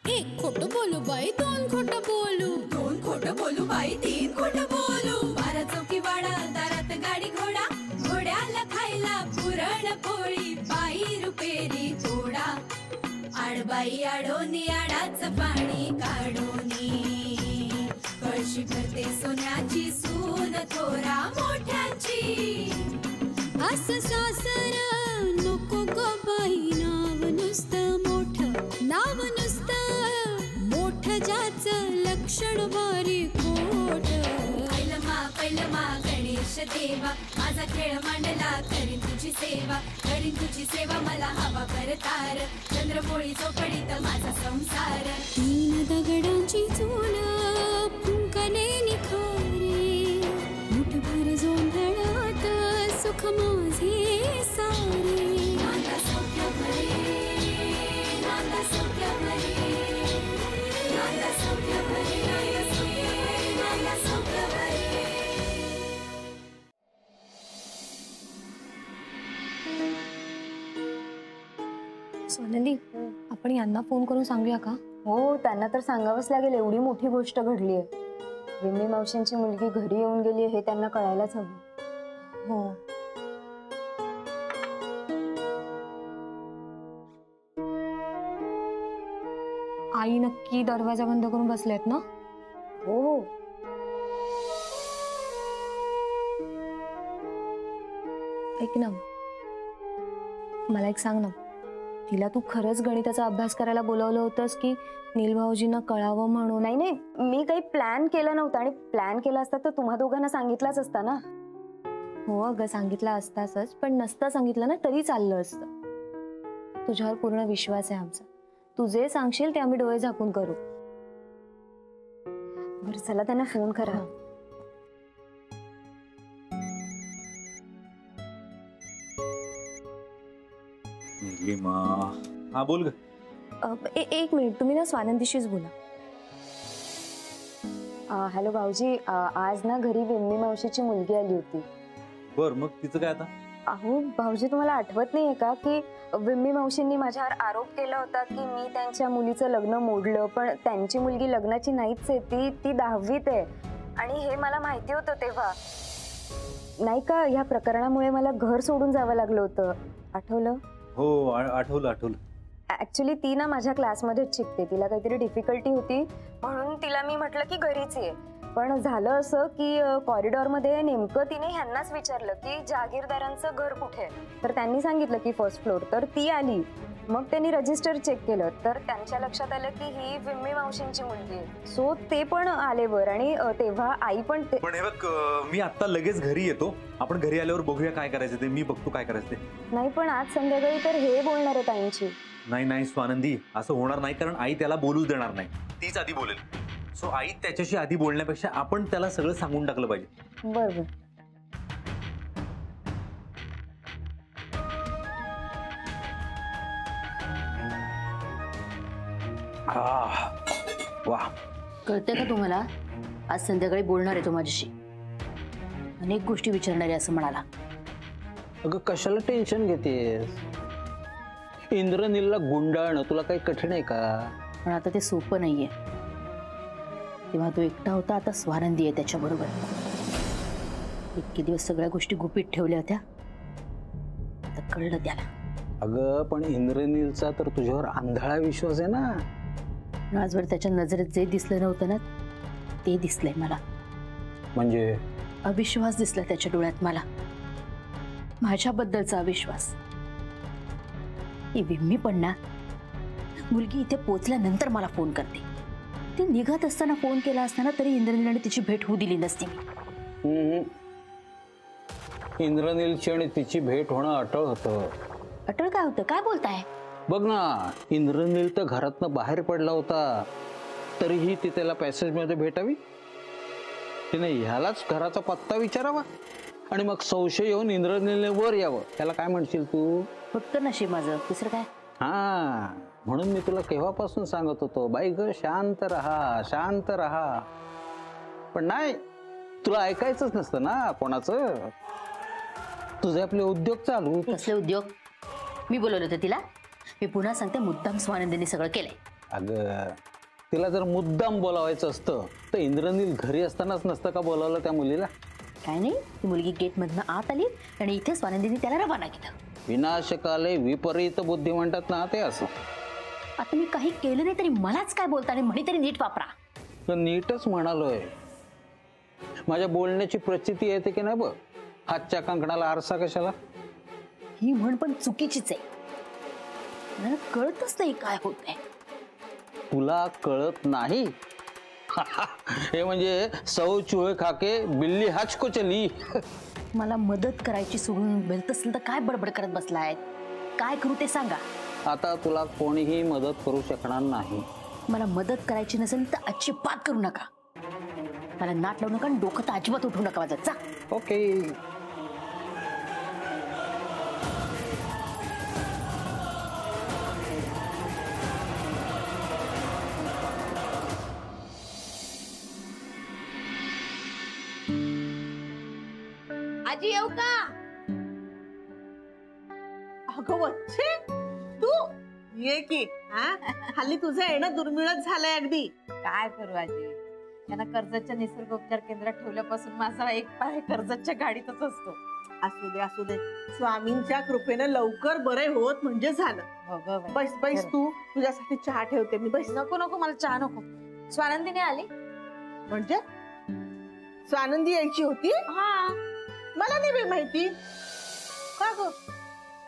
एक खोटं बोलू बाई, दोन खोटं बोलू, दोन खोटं बोलू बाई, तीन खोटं बोलू. 12 चौकी वाडा, दारात गाडी घोडा, घोड्याला खायला पुरण पोळी, बाई रुपेरी थोडा. आडबाई आडोनी आडाच पाणी काढोनी, कळशी भरते सोन्याची सून थोरा मोठ्याची. असं सासर नको ग बाई, नाव नुसतं मोठं, नाव नुसतं मोठं, ज्याचं लक्षण बारी खोट. पैलमा गणेश देवा, माझा खेळ मांडला, करीन तुझी सेवा, करीन तुझी सेवा, मला हवा करतार, चंद्रपोळी चौकडीत माझा संसार. 3 दगडांची चूल फुंकले निखारे, मुठभर जोंधळात सुख माझे सारे. नांदा सौख्य भरे, नांदा सौख्य भरे, नांदा सौख्य भरे, नांदा सौख्य भरे. सोनाली, आपण यांना फोन करून सांगूया का? हो, त्यांना तर सांगावंच लागेल, एवढी मोठी गोष्ट घडली आहे. विम्मी मावशींची मुलगी घरी येऊन गेली हे त्यांना कळायलाच हवं. हो. आई नक्की दरवाजा बंद करून बसल्यात ना? हो हो. ऐक ना, मला एक सांग ना, तिला तू खरंच गणिताचा अभ्यास करायला बोलवलं होतंस की नील भाऊजींना कळावं म्हणून? नाही नाही, मी काही प्लॅन केला नव्हता, आणि प्लॅन केला असता तर तुम्हा दोघांना सांगितलाच असता ना. हो अगं, सांगितलं असताच, पण नसता सांगितलं ना तरी चाललं असतं. तुझ्यावर पूर्ण विश्वास आहे आमचा. तू जे सांगशील ते आम्ही डोळे झाकून करू. बरं चला, त्यांना फोन करा. हा बोल ग. एक मिनिट, तुम्ही ना स्वानंदीशीच बोला. हॅलो भाऊजी, आज ना घरी विम्मी मावशीची मुलगी आली होती. बर, मग तिचं काय आता? अहो भाऊजी, तुम्हाला आठवत नाहीये का की विम्मी मावशींनी माझ्यावर आरोप केला होता की मी त्यांच्या मुलीचं लग्न मोडलं, पण त्यांची मुलगी लग्नाची नाहीच आहे, ती 10वीत आहे, आणि हे मला माहिती होतं तेव्हा. नाही का, ह्या प्रकरणामुळे मला घर सोडून जावं लागलं होतं, आठवलं? हो आठवलं. ऍक्च्युली ती ना माझ्या क्लासमध्येच शिकते, तिला काहीतरी डिफिकल्टी होती म्हणून तिला मी म्हटलं की घरीच ये. पण झालं असं की कॉरिडॉरमध्ये नेमकं तिने ह्यांनाच विचारलं की जहागीरदारांचं घर कुठे, तर त्यांनी सांगितलं की 1st फ्लोर. तर ती आली, मग त्यांनी रजिस्टर चेक केलं, तर त्यांच्या लक्षात आलं की ही विम्मी मावशींची मुलगी आहे. सो ते पण आले वर, आणि तेव्हा आई पण. पण हे बघ, मी आता लगेच घरी येतो, आपण घरी आल्यावर बघूया काय करायचं ते, मी बघतो काय करायचं ते. नाही पण आज संध्याकाळी तर हे बोलणार आहे ताईंची. नाही स्वानंदी, असं होणार नाही, कारण आई त्याला बोलूच देणार नाही, तीच आधी बोलेल. सो आई त्याच्याशी आधी बोलण्यापेक्षा आपण त्याला सगळं सांगून टाकलं पाहिजे. बरोबर. वाह, कळतंय का तुम्हाला? आज संध्याकाळी बोलणार आहे तो माझ्याशी, अनेक गोष्टी विचारणार आहे असं म्हणाला. अगं कशाला टेन्शन घेतेस? इंद्रनीलला गुंडाळणं तुला काही कठीण आहे का? पण आता ते सोपं नाहीये. तेव्हा तो एकटा होता, आता स्वानंदी आहे त्याच्याबरोबर. इतके दिवस सगळ्या गोष्टी गुपित ठेवल्या होत्या, आता कळलं त्याला. अगं पण इंद्रनीलचा तर तुझ्यावर आंधळा विश्वास आहे ना. आजवर त्याच्या नजरेत जे दिसलं नव्हतं ना, ते दिसलंय मला. म्हणजे अविश्वास दिसला त्याच्या डोळ्यात मला, माझ्याबद्दलचा अविश्वास. ही विम्मी पण ना, मुलगी इथे पोचल्यानंतर मला फोन करते. ती निघत असताना फोन केला असताना तरी इंद्रनीलने तिची भेट होऊ दिली नसती. इंद्रनीलची आणि तिची भेट होणं अटळ होतं. अटळ काय होतं? काय बोलताय? बघ ना, इंद्रनील तर घरातनं बाहेर पडला होता, तरीही ती त्याला पॅसेजमध्ये भेटावी. तिने ह्यालाच घराचा पत्ता विचारावा आणि मग संशय येऊन इंद्रनीलने वर यावं. त्याला काय म्हणशील तू? फक्त नशीब माझं, दुसरं काय? हा, म्हणून मी तुला केव्हापासून सांगत होतो, बाई ग शांत राहा, शांत राहा. पण नाही, तुला ऐकायचंच नसतं ना कोणाचं. तुझे आपले उद्योग चालू. कसले उद्योग? मी बोलवलं होतं तिला? मी पुन्हा सांगते, मुद्दाम स्वानंदीने सगळं केलंय. अगं तिला जर मुद्दाम बोलावायचं असतं तर इंद्रनील घरी असतानाच नसतं का बोलावलं त्या मुलीला? काय नाही, ती मुलगी गेटमधनं आत आली आणि इथे स्वानंदीने त्याला रवाना केलं. विनाशकाले विपरीत बुद्धी म्हणतात ना, ते असं. आता मी काही केलं नाही तरी मलाच काय बोलता आणि म्हणी तरी नीट वापरा. तर नीटच म्हणालोय. माझ्या बोलण्याची प्रचिती येते की नाही बघ. हातच्या कंकणाला आरसा कशाला? ही म्हण पण चुकीचीच आहे. मला कळतच नाही काय होत आहे. तुला कळत नाही? हे म्हणजे सौ चूहे खाके बिल्ली हच को चली. मला मदत करायची सोडून मिळत असेल तर काय बडबड करत बसलाय? काय करू ते सांगा. आता तुला कोणीही मदत करू शकणार नाही. मला मदत करायची नसेल तर अजिबात करू नका. मला नाट लावू नका आणि डोकं तर अजिबात उठवू नका माझं. जा. ओके. आजी येऊ का? अगं वच्छे, तू ये की. हल्ली तुझं येणं दुर्मिळच झालंय अगदी. काय करू आजी, त्यांना कर्जतच्या निसर्गोपचार केंद्रात ठेवल्यापासून माझा एक पाय कर्जतच्या गाडीतच असतो. असू दे असू दे, स्वामींच्या कृपेनं लवकर बरे होत म्हणजे झालं. हो ग बाई. बस बस, तू तुझ्यासाठी चहा ठेवते मी. बस. नको नको, मला चहा नको. स्वानंदीने आली? म्हणजे स्वानंदी यायची होती? हा. मला नाही बाई माहिती. का ग,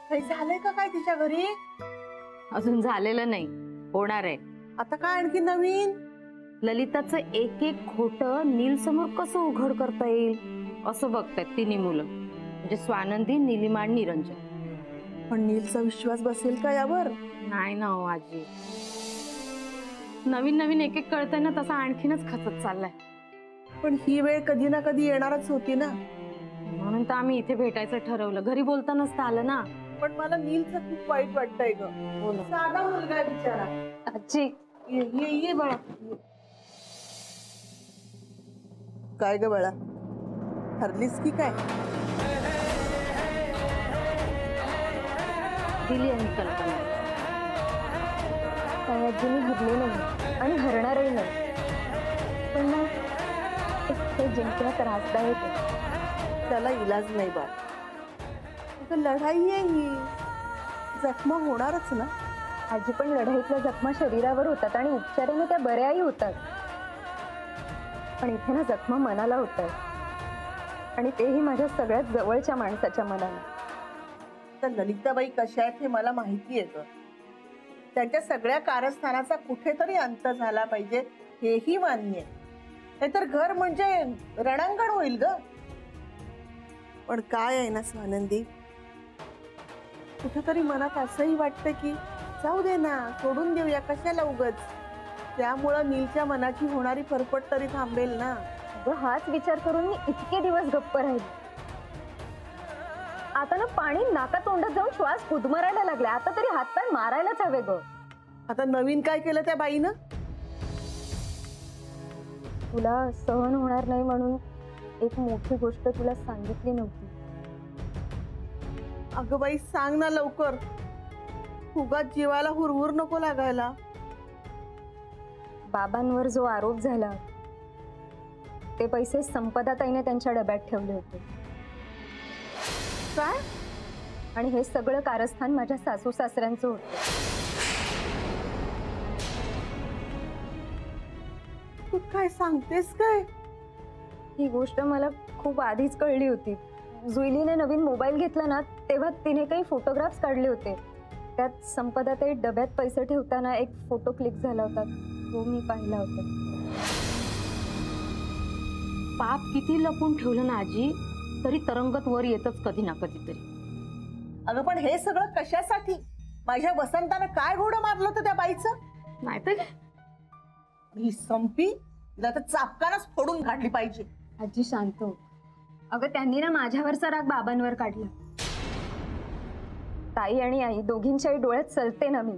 काही झालंय का काय तिच्या घरी? अजून झालेलं नाही, होणार आहे. आता काय आणखी नवीन? ललिताचं एक एक खोटं नील समोर कसं उघड करता येईल असं बघतायत तिन्ही मुलं, म्हणजे स्वानंदी, निलिमा आणि निरंजन. पण नीलचा विश्वास बसेल का यावर? नाही ना हो आजी, नवीन नवीन एक एक कळतंय ना, तसा आणखीनच खचत चाललाय. पण ही वेळ कधी ना कधी येणारच होती ना. म्हणून तर आम्ही इथे भेटायचं ठरवलं. घरी बोलता नसतं आलं ना. पण मला नीलचं खूप वाईट वाटतंय ग. साधा मुलगा आहे बिचारा. आजी ये ये ये बाळा. काय ग बाळा, ठरलीस की काय? दिली आहे कल्पना. काय आजी, मी हरले नाही आणि हरणारही नाही. पण ना, ते जिंकणं त्रासदायक आहे. त्याला इलाज नाही बाळ. आता लढाई आहे ही, जखमा होणारच ना. आजी, पण लढाईतल्या जखमा शरीरावर होतात आणि उपचाराने त्या बऱ्याही होतात. पण इथे ना जखमा मनाला होतात, आणि तेही माझ्या सगळ्यात जवळच्या माणसाच्या मनाला. तर ललिताबाई कशा आहेत हे मला माहिती आहे. त्यांच्या सगळ्या कारस्थानाचा कुठेतरी अंत झाला पाहिजे, हेही मान्य आहे. नाहीतर घर म्हणजे रणांगण होईल ग. पण काय आहे ना स्वानंदी, कुठेतरी मनात असंही वाटतं की जाऊ दे ना, सोडून देऊया, कशाला उगच. त्यामुळं नीलच्या मनाची होणारी फरफट तरी थांबेल ना. अगं, हाच विचार करून मी इतके दिवस गप्प राहिले. आता ना पाणी नाका तोंडात जाऊन श्वास गुदमरायला लागला. आता तरी हातपाय मारायलाच हवे ग. आता नवीन काय केलं त्या बाईनं? तुला सहन होणार नाही म्हणून एक मोठी गोष्ट तुला सांगितली नव्हती. अगं बाई, सांग ना लवकर. उगाच जीवाला हुरहुर नको लागायला. बाबांवर जो आरोप झाला, ते पैसे संपदाताईने त्यांच्या डब्यात ठेवले होते. काय? आणि हे सगळं कारस्थान माझ्या सासू सासऱ्यांचं होतं. तू काय सांगतेस काय? ही गोष्ट मला खूप आधीच कळली होती. जुईलीने नवीन मोबाईल घेतला ना, तेव्हा तिने काही फोटोग्राफ्स काढले होते. त्यात संपदाताई डब्यात पैसे ठेवताना एक फोटो क्लिक झाला होता, तो मी पाहिला होता. पाप किती लपून ठेवलं ना आजी, तरी तरंगत वर येतच कधी ना कधीतरी. अगं, पण हे सगळं कशासाठी? माझ्या वसंतानं काय घोडं मारलं होतं त्या बाईचं? नाहीतर ही संपी तिला तर चापकानच फोडून काढली पाहिजे. आजी शांत हो. अगं, त्यांनी ना माझ्यावरचा राग बाबांवर काढला. ताई आणि आई दोघींच्याही डोळ्यात चलते ना मी.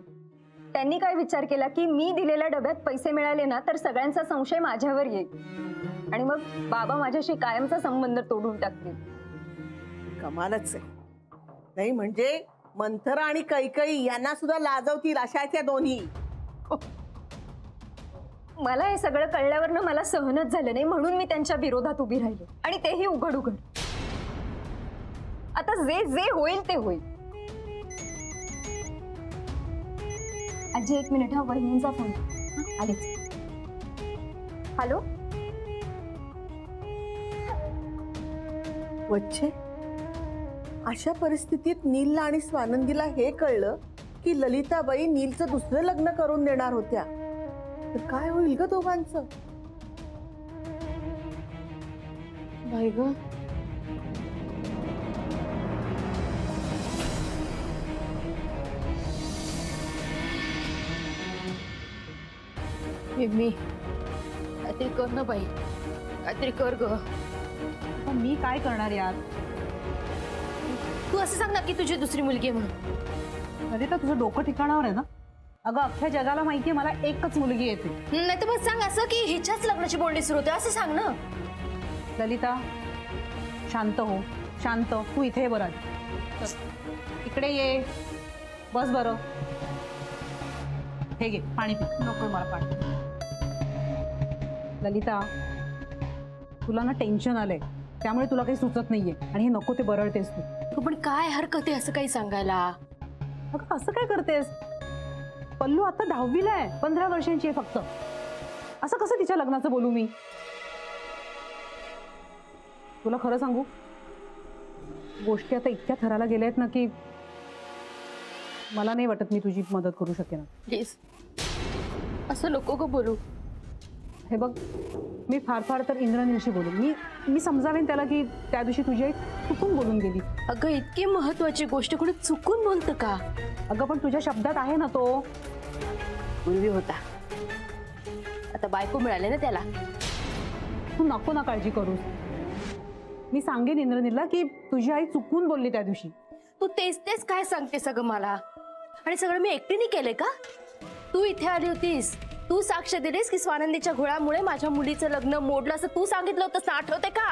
त्यांनी काय विचार केला की मी दिलेल्या डब्यात पैसे मिळाले ना तर सगळ्यांचा संशय माझ्यावर येईल आणि मग बाबा माझ्याशी कायमचा संबंध तोडून टाकतील. कमालच आहे. नाही म्हणजे मंथरा आणि कैकई यांना सुद्धा लाजवतील अशा आहेत या दोन्ही. मला हे सगळं कळल्यावर मला सहनच झालं नाही, म्हणून मी त्यांच्या विरोधात उभी राहिले, आणि तेही उघड उघड. आता जे जे होईल ते होईल. आजी एक मिनिट, हा वहिनींचा फोन. आलेच. हॅलो. वच्छे, अशा परिस्थितीत नीलला आणि स्वानंदीला हे कळलं की ललिताबाई नीलचं दुसरं लग्न करून देणार होत्या, तर काय होईल ग दोघांचं? बाई ग, मी काहीतरी कर ना बाई, काहीतरी कर ग. मी काय करणार यार? तू असं सांग ना की तुझी दुसरी मुलगी आहे म्हणून. ललिता, तुझं डोकं ठिकाणावर आहे ना? अगं अख्ख्या जगाला माहितीये मला एकच मुलगी येते. नाही तर मग सांग असं की हिच्याच लग्नाची बोलणी सुरू होते असं सांग ना. ललिता शांत हो, शांत. तू इथे ये बरं, इकडे ये, बस बरं. हे घे पाणी पी. नको मला पाणी. ललिता, तुला ना टेन्शन आलंय, त्यामुळे तुला काही सुचत नाहीये आणि हे नको ते बरळतेस तू. पण काय हरकत आहे असं काही सांगायला? अगं असं काय करतेस? पल्लू आता 10वीला आहे, 15 वर्षांची आहे फक्त. असं कसं तिच्या लग्नाचं बोलू मी? तुला खरं सांगू, गोष्टी आता इतक्या थराला गेल्या आहेत ना की मला नाही वाटत मी तुझी मदत करू शकेन. प्लीज असं नको ग बोलू. हे बघ, मी फार फार तर इंद्रनीलशी बोलून मी समजावेन त्याला की त्या दिवशी तुझी आई चुकून बोलून गेली. अगं इतकी महत्वाची गोष्ट कोणी चुकून बोलतं का? अगं पण तुझ्या शब्दात आहे ना तो. पूर्वी होता, आता बायको मिळाले ना त्याला. तू नको ना काळजी करूस. मी सांगेन इंद्रनीलला की तुझी आई चुकून बोलली त्या दिवशी. तू तेच तेच काय सांगते सगळं मला? आणि सगळं मी एकटीने केलंय का? तू इथे आली होतीस, तू साक्ष दिलीस की स्वानंदीच्या घोळामुळे माझ्या मुलीचं लग्न मोडलं असं तू सांगितलं होतं, आठवते का?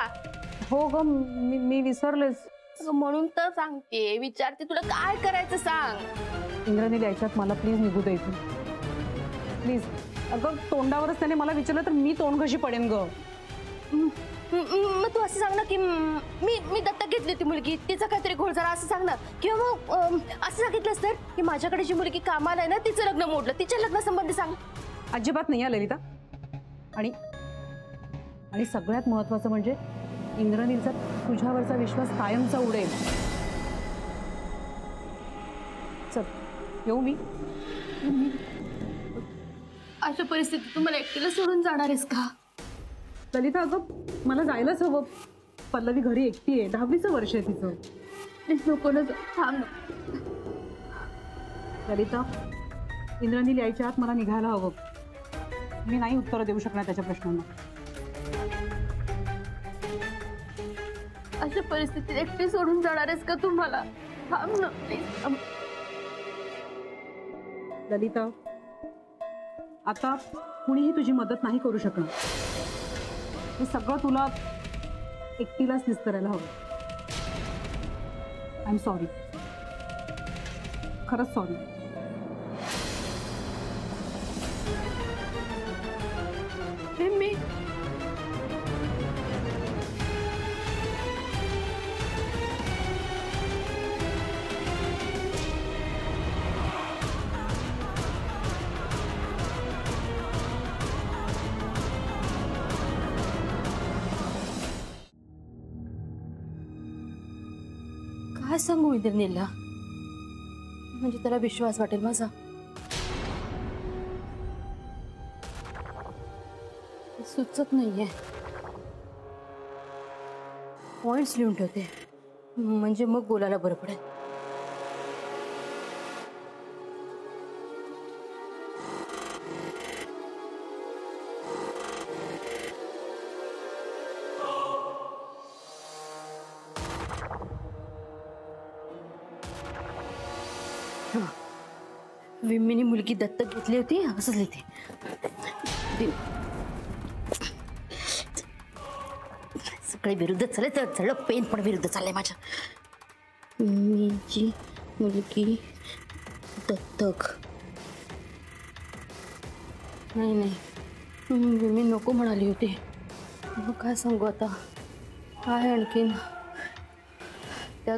हो ग, मी विसरलेच. म्हणून तर सांगते, विचारते तुला काय करायचं सांग. इंद्रनील यायच्यात मला प्लीज निघू दे इथून, प्लीज. अगं तोंडावरच त्याने मला विचारलं तर मी तोंड कशी पडेन ग? मग तू असं सांग ना की मी दत्तक घेतली होती मुलगी, तिचा काहीतरी घोळ झाला असं सांग ना. किंवा मग असं सांगितलंस तर की माझ्याकडे जी मुलगी कामाला आहे ना तिचं लग्न मोडलं, तिच्या लग्नासंबंधी सांग. अजिबात नाही ललिता. आणि सगळ्यात महत्वाचं म्हणजे इंद्रनीलचा तुझ्यावरचा विश्वास कायमचा उडेल. चल येऊ मी. अशा परिस्थितीत तू मला एकटीला सोडून जाणार आहेस का? ललिता अगं मला जायलाच हवं. पल्लवी घरी एकटी आहे, 10वीचं वर्ष आहे तिचं. प्लीज नको ना, थांब. ललिता, इंद्रनील यायच्या आत मला निघायला हवं. मी नाही उत्तर देऊ शकणार त्याच्या प्रश्नांना. अशा परिस्थितीत एकटी सोडून जाणार आहेस का तू मला? थांब ना प्लीज. ललिता, आता कुणीही तुझी मदत नाही करू शकणार. हे सगळं तुला एकटीलाच निस्तरायला हवं. आय एम सॉरी, खरंच सॉरी. मी काय सांगू इंद्रनीलला, म्हणजे त्याला विश्वास वाटेल माझा? सुचत नाहीये. पॉइंट्स लिहून ठेवते म्हणजे मग बोलायला बरं पडेल. विम्मीनी मुलगी दत्तक घेतली होती असंच लिहिते. सगळे विरुद्ध चालले तर सगळं पेन पण विरुद्ध चाललंय माझ्या. विम्मीची मुलगी दत्तक. नाही मी नको म्हणाली होती. मग काय सांगू आता. काय आणखीन त्या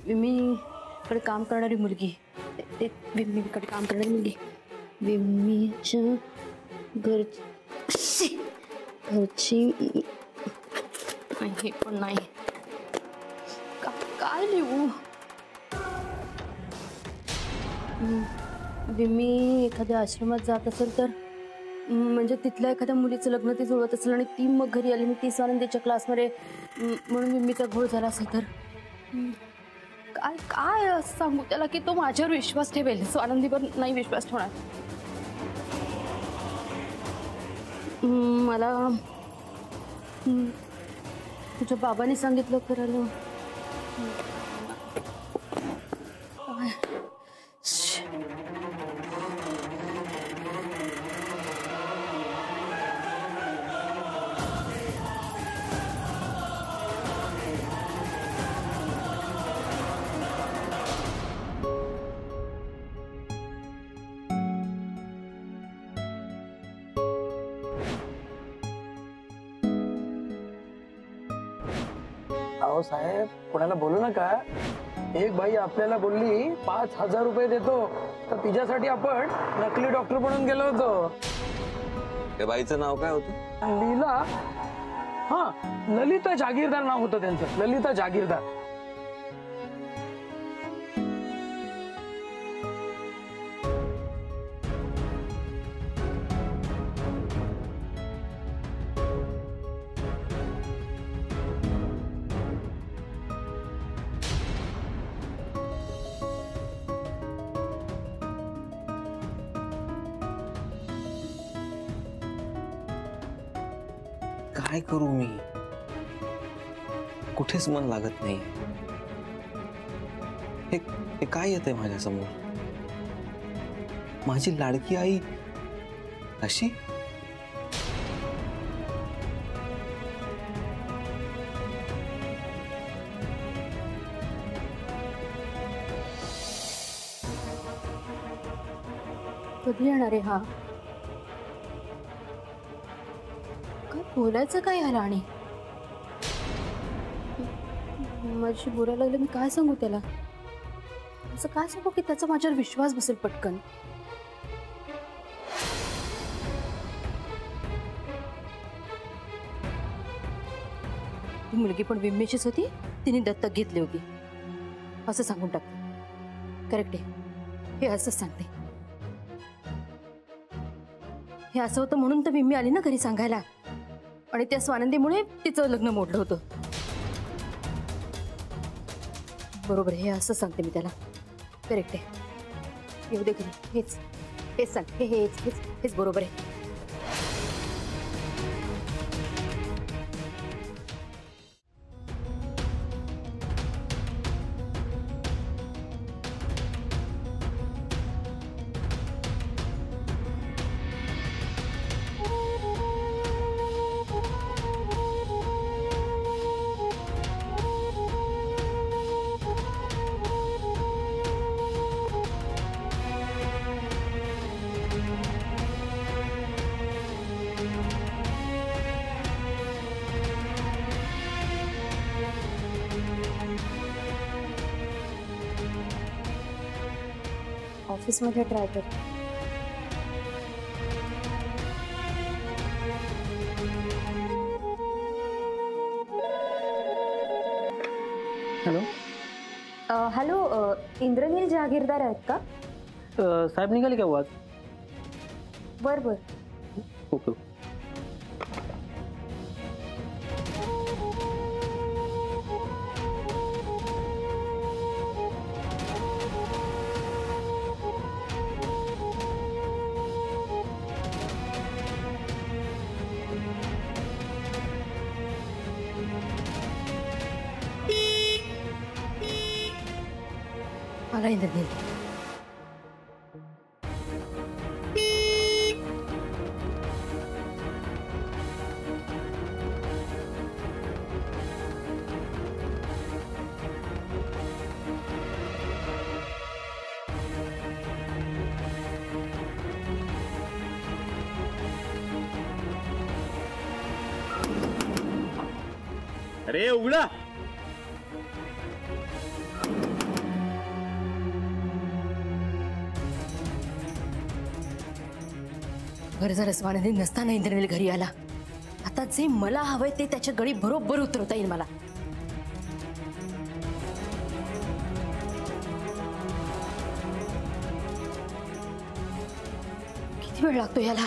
विमीकडे काम करणारी मुलगी, ते विमीकडे काम करणारी मुलगी, विमीच्या घरची नाही. हे पण नाही. काय लिहू. विमी एखाद्या आश्रमात जात असेल तर, म्हणजे तिथल्या एखाद्या मुलीचं लग्न ती जुळवत असेल आणि ती मग घरी आली आणि ती स्वानंदीच्या क्लासमध्ये म्हणून विमीचा घोळ झाला असेल तर काय काय सांगू त्याला की तो माझ्यावर विश्वास ठेवेल. स्वानंदीवर नाही विश्वास ठेवणार. मला तुझ्या बाबांनी सांगितलं करायला. अहो साहेब, कोणाला बोलू नका. एक बाई आपल्याला बोलली 5,000 रुपये देतो, तर तिच्यासाठी आपण नकली डॉक्टर बनून गेलो होतो. त्या बाईचं नाव काय होतं? लीला. हा, ललिता जागीरदार नाव होतं त्यांचं. ललिता जागीरदार. काय करू मी? कुठेच मन लागत नाही. हे काय येतंय माझ्या समोर? माझी लाडकी आई अशी? कधी येणार आहे हा? बोलायचं काय याला? आणि माझी बोलायला लागलं मी काय सांगू त्याला? असं काय सांगू की त्याचा माझ्यावर विश्वास बसेल पटकन? ती मुलगी पण विम्मेचीच होती, तिने दत्तक घेतली होती असं सांगून टाकते. करेक्ट आहे, हे असंच सांगते. हे असं होतं म्हणून तर विम्मी आली ना घरी सांगायला, आणि त्या स्वानंदीमुळे तिचं लग्न मोडलं होतं. बरोबर, हे असं सांगते मी त्याला. करेक्ट आहे, येऊ दे घरी. हेच सांग. हेच बरोबर आहे. ऑफिसमध्ये ट्राय कर. हॅलो. हॅलो, इंद्रनील जागीरदार आहेत का? साहेब निघाले का आज? बर. ओके. आला इंद्रनील. अरे उघडा. बरं झालं स्वानंदी नसताना इंद्रनील घरी आला. आता जे मला हवंय ते त्याच्या गळी बरोबर उतरवता येईल मला. किती वेळ लागतो याला?